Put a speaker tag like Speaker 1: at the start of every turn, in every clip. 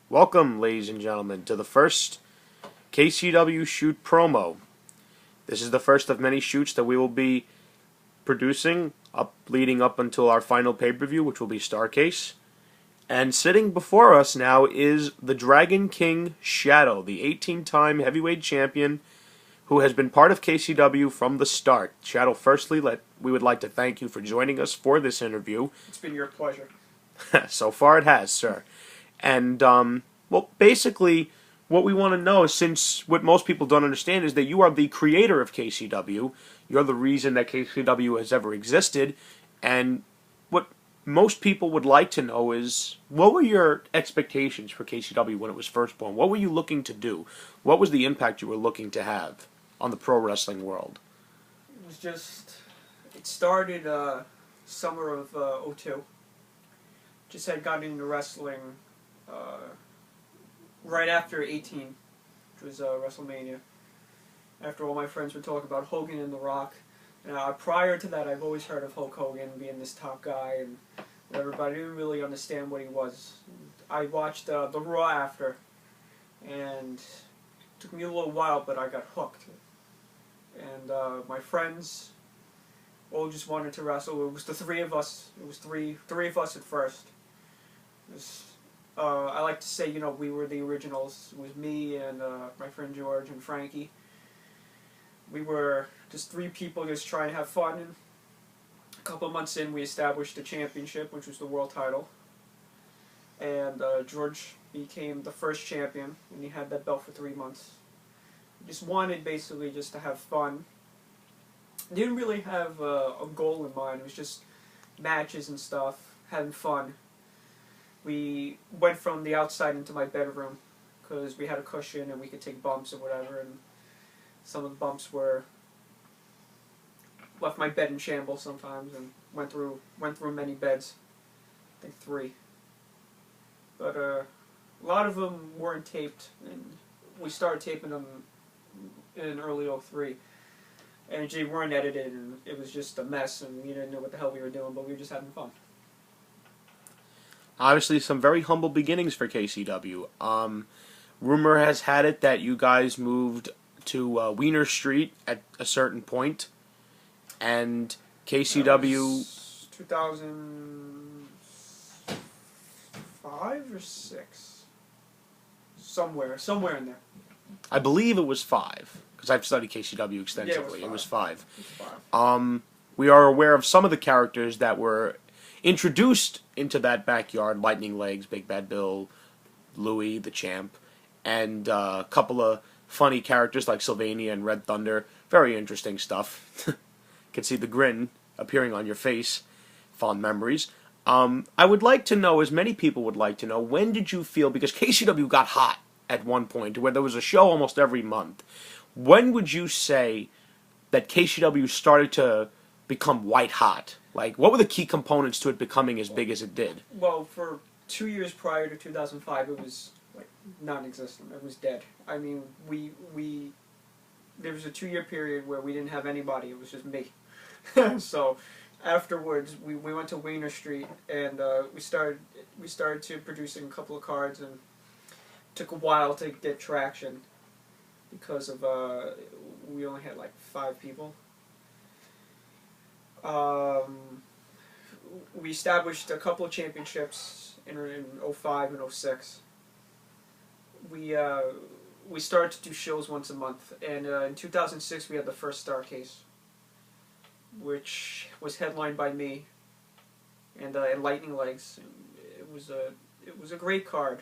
Speaker 1: Welcome, ladies and gentlemen, to the first KCW shoot promo. This is the first of many shoots that we will be producing leading up until our final pay-per-view, which will be Starcase. And sitting before us now is the Dragon King Shadowv, the 18-time heavyweight champion who has been part of KCW from the start. Shadowv, firstly, we would like to thank you for joining us for this interview.
Speaker 2: It's been your pleasure.
Speaker 1: So far it has, sir. And, basically, what we want to know is, since what most people don't understand is that you are the creator of KCW, you're the reason that KCW has ever existed, and what most people would like to know is, what were your expectations for KCW when it was first born? What were you looking to do? What was the impact you were looking to have on the pro wrestling world?
Speaker 2: It started summer of '02. Just had gotten into wrestling right after 18, which was WrestleMania. After all my friends were talking about Hogan and The Rock. Prior to that, I've always heard of Hulk Hogan being this top guy and whatever, but I didn't really understand what he was. I watched the Raw after, and it took me a little while, but I got hooked. And my friends all just wanted to wrestle. It was the three of us. It was three of us at first. I like to say, we were the originals. It was me and my friend George and Frankie. We were just three people just trying to have fun. And a couple of months in, we established the championship, which was the world title. And George became the first champion, and he had that belt for 3 months. We just wanted basically just to have fun. Didn't really have a goal in mind. It was just matches and stuff, having fun. We went from the outside into my bedroom because we had a cushion and we could take bumps or whatever, and some of the bumps left my bed in shambles sometimes, and went through many beds. I think 3. But a lot of them weren't taped, and we started taping them in early '03. And they weren't edited, and it was just a mess, and we didn't know what the hell we were doing, but we were just having fun.
Speaker 1: Obviously, some very humble beginnings for KCW. Rumor has had it that you guys moved to Wiener Street at a certain point, and KCW...
Speaker 2: 2005 or 6? Somewhere in there.
Speaker 1: I believe it was 5, because I've studied KCW extensively.
Speaker 2: Yeah,
Speaker 1: it was 5.
Speaker 2: It was 5.
Speaker 1: We are aware of some of the characters that were introduced into that backyard: Lightning Legs, Big Bad Bill, Louie, the Champ, and a couple of funny characters like Sylvania and Red Thunder. Very interesting stuff. You can see the grin appearing on your face. Fond memories. I would like to know, as many people would like to know, when did you feel, because KCW got hot at one point, where there was a show almost every month. When would you say that KCW started to become white hot? Like, what were the key components to it becoming as big as it did?
Speaker 2: Well, for 2 years prior to 2005, it was non-existent. It was dead. I mean, there was a 2-year period where we didn't have anybody. It was just me. So afterwards, we went to Wiener Street, and we started to producing a couple of cards, and it took a while to get traction because of we only had 5 people. We established a couple of championships in '05 and '06. We started to do shows once a month, and in 2006 we had the first Starcase, which was headlined by me and Lightning Legs. It was a great card.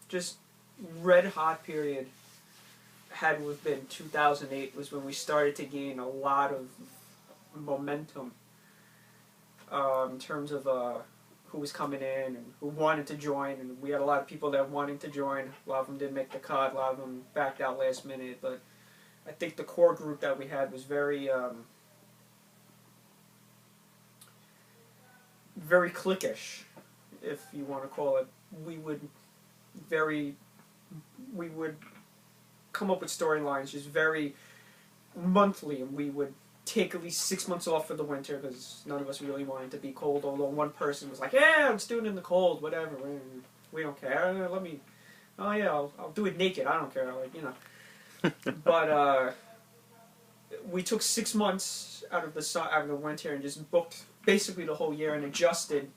Speaker 2: Just red hot period. Had to have been 2008 was when we started to gain a lot of momentum in terms of who was coming in and who wanted to join, and we had a lot of people that wanted to join. A lot of them didn't make the cut, a lot of them backed out last minute, but I think the core group that we had was very cliquish, if you want to call it. We would come up with storylines just very monthly, and we would take at least 6 months off for the winter because none of us really wanted to be cold, although one person was like, yeah, let's do it in the cold, whatever. We don't care. Let me. Oh yeah, I'll do it naked. I don't care. Like, you know. But we took 6 months out of the winter and just booked basically the whole year and adjusted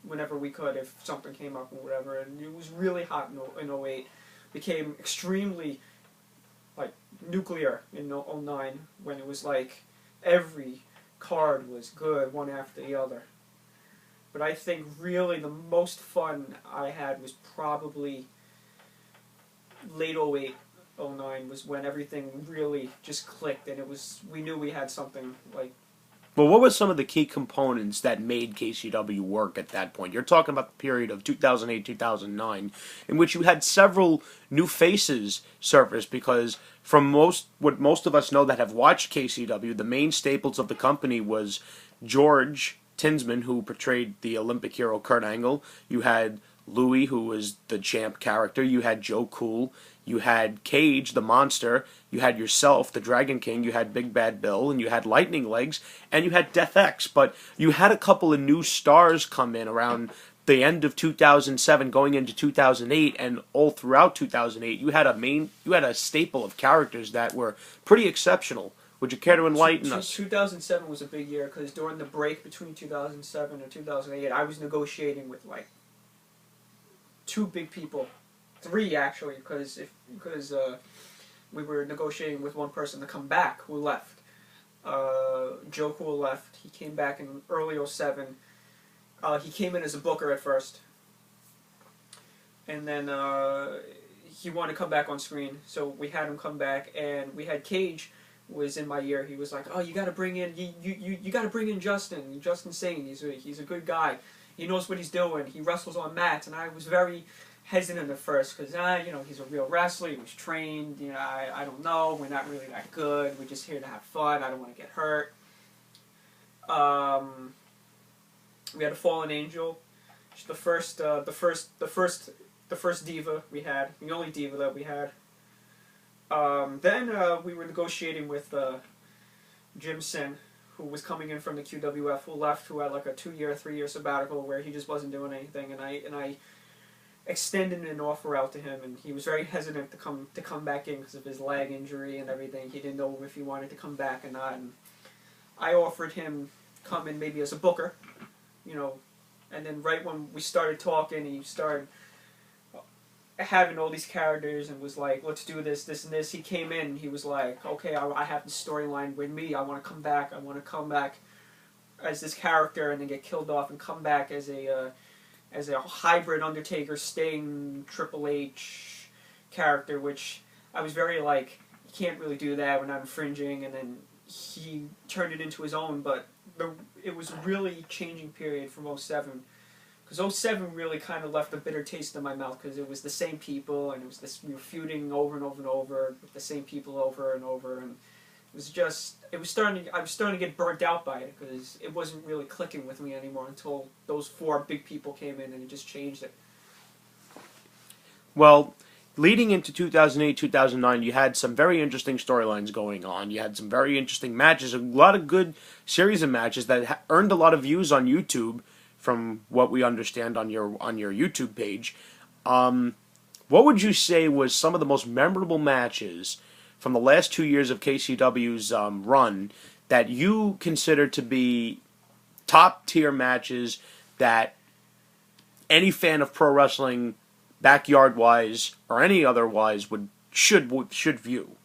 Speaker 2: whenever we could if something came up or whatever. And it was really hot in 08. Became extremely like nuclear in 09 when it was like every card was good one after the other. But I think really the most fun I had was probably late 08, 09 was when everything really just clicked and we knew we had something like.
Speaker 1: Well, what were some of the key components that made KCW work at that point? You're talking about the period of 2008, 2009, in which you had several new faces surface because from what most of us know that have watched KCW, the main staples of the company was George Tinsman, who portrayed the Olympic hero Kurt Angle. You had Louis, who was the champ character. You had Joe Cool. You had Cage, the monster. You had yourself, the Dragon King. You had Big Bad Bill. And you had Lightning Legs. And you had Death X. But you had a couple of new stars come in around the end of 2007 going into 2008. And all throughout 2008, you had a staple of characters that were pretty exceptional. Would you care to enlighten us?
Speaker 2: 2007 was a big year because during the break between 2007 and 2008, I was negotiating with like 2 big people, 3 actually, because we were negotiating with one person to come back who left. Joe Cool left. He came back in early 07. He came in as a booker at first, and then he wanted to come back on screen, so we had him come back, and we had Cage. Was in my ear. He was like, "Oh, you got to bring in you got to bring in Justin Singh. He's a good guy. He knows what he's doing. He wrestles on mats." And I was very hesitant at first because he's a real wrestler. He was trained. I don't know. We're not really that good. We're just here to have fun. I don't want to get hurt. We had a fallen angel. She's the first diva we had. The only diva that we had. Then we were negotiating with Jim Sin, who was coming in from the QWF, who left, who had like a 2-year, 3-year sabbatical where he just wasn't doing anything, and I extended an offer out to him, and he was very hesitant to come back in because of his leg injury and everything. He didn't know if he wanted to come back or not, and I offered him come in maybe as a booker, and then right when we started talking, he started having all these characters and was like, let's do this, this, and this. He came in and he was like, okay, I have this storyline with me. I want to come back. I want to come back as this character and then get killed off and come back as a hybrid Undertaker, Sting, Triple H character, which I was very like, you can't really do that. We're not infringing. And then he turned it into his own, but it was a really changing period from 07. Because 07 really kind of left a bitter taste in my mouth because it was the same people and we were feuding over and over and over with the same people over and over, and I was starting to get burnt out by it because it wasn't really clicking with me anymore until those 4 big people came in and it just changed it.
Speaker 1: Well, leading into 2008, 2009, you had some very interesting storylines going on. You had some very interesting matches, a lot of good series of matches that earned a lot of views on YouTube. From what we understand on your YouTube page, what would you say was some of the most memorable matches from the last 2 years of KCW's run that you consider to be top tier matches that any fan of pro wrestling, backyard wise or any otherwise, should view?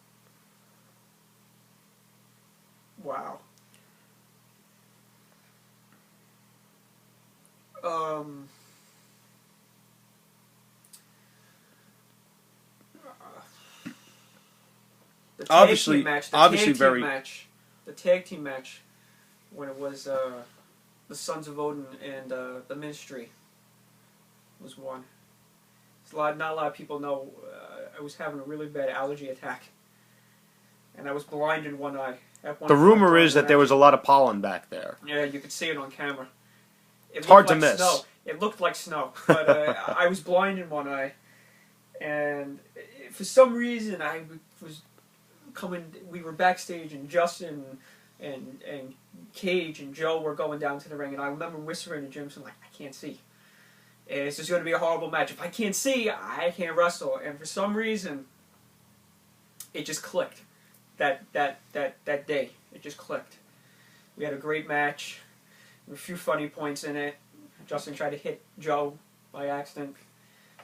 Speaker 2: Wow. The tag team match, the tag team match, when it was the Sons of Odin and the Ministry was one. Not a lot of people know I was having a really bad allergy attack, and I was blind in one eye.
Speaker 1: The rumor is that there was a lot of pollen back there.
Speaker 2: Yeah, you could see it on camera.
Speaker 1: It's hard to miss.
Speaker 2: Snow. It looked like snow, but I was blind in one eye, and for some reason I was coming. We were backstage, and Justin and Cage and Joe were going down to the ring, and I remember whispering to Jim, "I'm like, I can't see." It's just going to be a horrible match. If I can't see, I can't wrestle. And for some reason, it just clicked. That day, it just clicked. We had a great match. There were a few funny points in it. Justin tried to hit Joe by accident.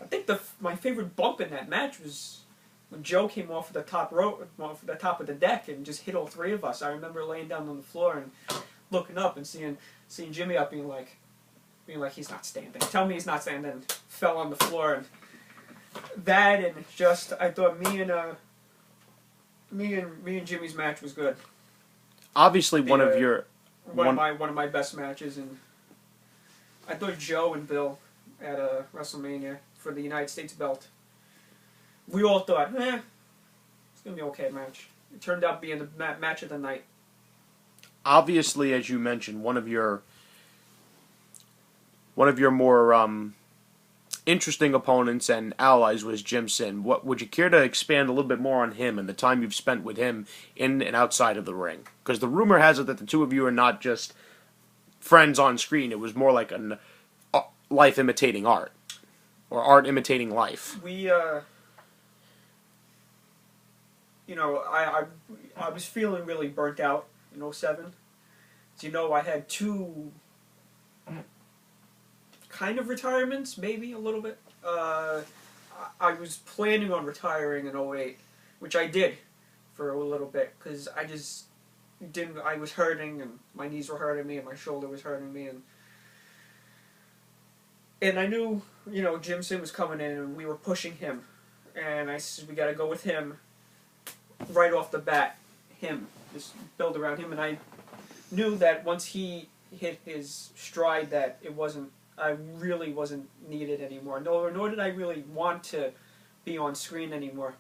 Speaker 2: I think my favorite bump in that match was when Joe came off the top of the deck and just hit all three of us. I remember laying down on the floor and looking up and seeing Jimmy up, being like he's not standing. Tell me he's not standing. Fell on the floor, and that, and just I thought me and Jimmy's match was good.
Speaker 1: Obviously, one of
Speaker 2: my best matches, and I thought Joe and Bill at WrestleMania for the United States belt. We all thought, it's gonna be an okay match. It turned out being the match of the night.
Speaker 1: Obviously, as you mentioned, one of your more interesting opponents and allies was Jim Sin. What would you care to expand a little bit more on him and the time you've spent with him in and outside of the ring? Because the rumor has it that the two of you are not just friends on screen. It was more like a life imitating art, or art imitating life.
Speaker 2: We, I was feeling really burnt out in 2007. So, I had two kind of retirements, maybe a little bit. I was planning on retiring in 2008, which I did for a little bit, because I just didn't. I was hurting, and my knees were hurting me, and my shoulder was hurting me, and I knew, Jim Sin was coming in, and we were pushing him, and I said, we got to go with him right off the bat. Just build around him, and I knew that once he hit his stride, that I really wasn't needed anymore. Nor did I really want to be on screen anymore.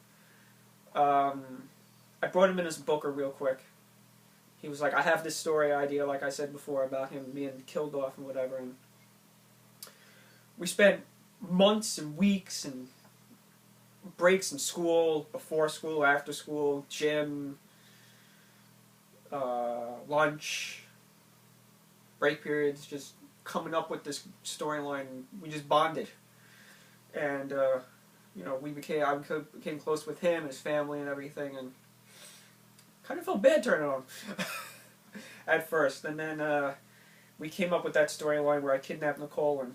Speaker 2: I brought him in as booker real quick. He was like, I have this story idea, like I said before, about him being killed off and whatever. And we spent months and weeks and breaks in school, before school, after school, gym, lunch, break periods, just coming up with this storyline. We just bonded, and I became close with him, his family, and everything, and kind of felt bad turning on at first. And then we came up with that storyline where I kidnapped Nicole, and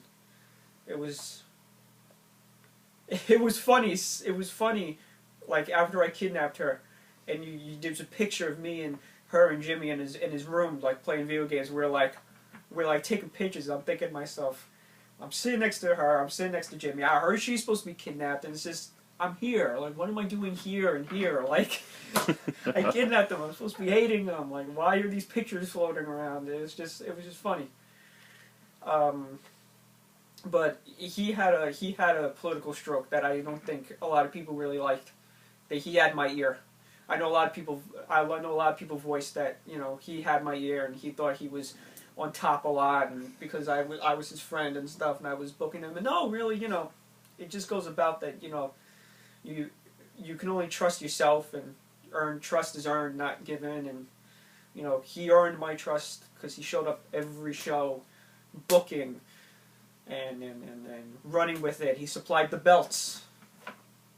Speaker 2: it was funny. It was funny, like after I kidnapped her, and there's a picture of me and her and Jimmy in his room, like playing video games. We're like taking pictures. I'm thinking to myself, I'm sitting next to her, I'm sitting next to Jimmy. I heard she's supposed to be kidnapped, and it's just, I'm here. Like, what am I doing here and here? Like, I kidnapped them. I'm supposed to be hating them. Like, why are these pictures floating around? It was just funny. But he had a political stroke that I don't think a lot of people really liked. That he had my ear. I know a lot of people voiced that, he had my ear and he thought he was on top a lot, and because I was his friend and stuff, and I was booking him. And no, really, it just goes about that, you can only trust yourself, and trust is earned, not given. And he earned my trust because he showed up every show, booking, and running with it. He supplied the belts.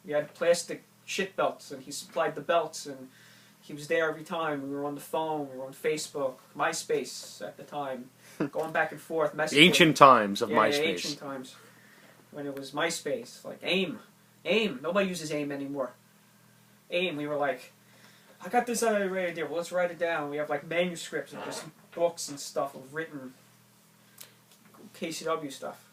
Speaker 2: We had plastic shit belts, and he supplied the belts, and he was there every time. We were on the phone, we were on Facebook, MySpace at the time, going back and forth, messaging.
Speaker 1: Ancient times of MySpace.
Speaker 2: Yeah, ancient times, when it was MySpace, like AIM. Nobody uses AIM anymore. AIM, we were like, I got this idea, well, let's write it down. We have like manuscripts of just books and stuff of written KCW stuff.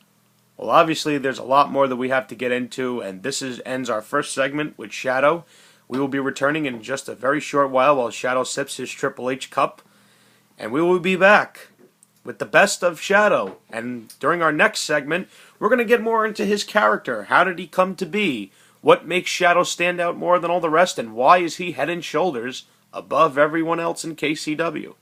Speaker 1: Well, obviously, there's a lot more that we have to get into, and this ends our first segment with Shadow. We will be returning in just a very short while Shadow sips his Triple H cup, and we will be back with the best of Shadow. And during our next segment, we're going to get more into his character. How did he come to be? What makes Shadow stand out more than all the rest, and why is he head and shoulders above everyone else in KCW?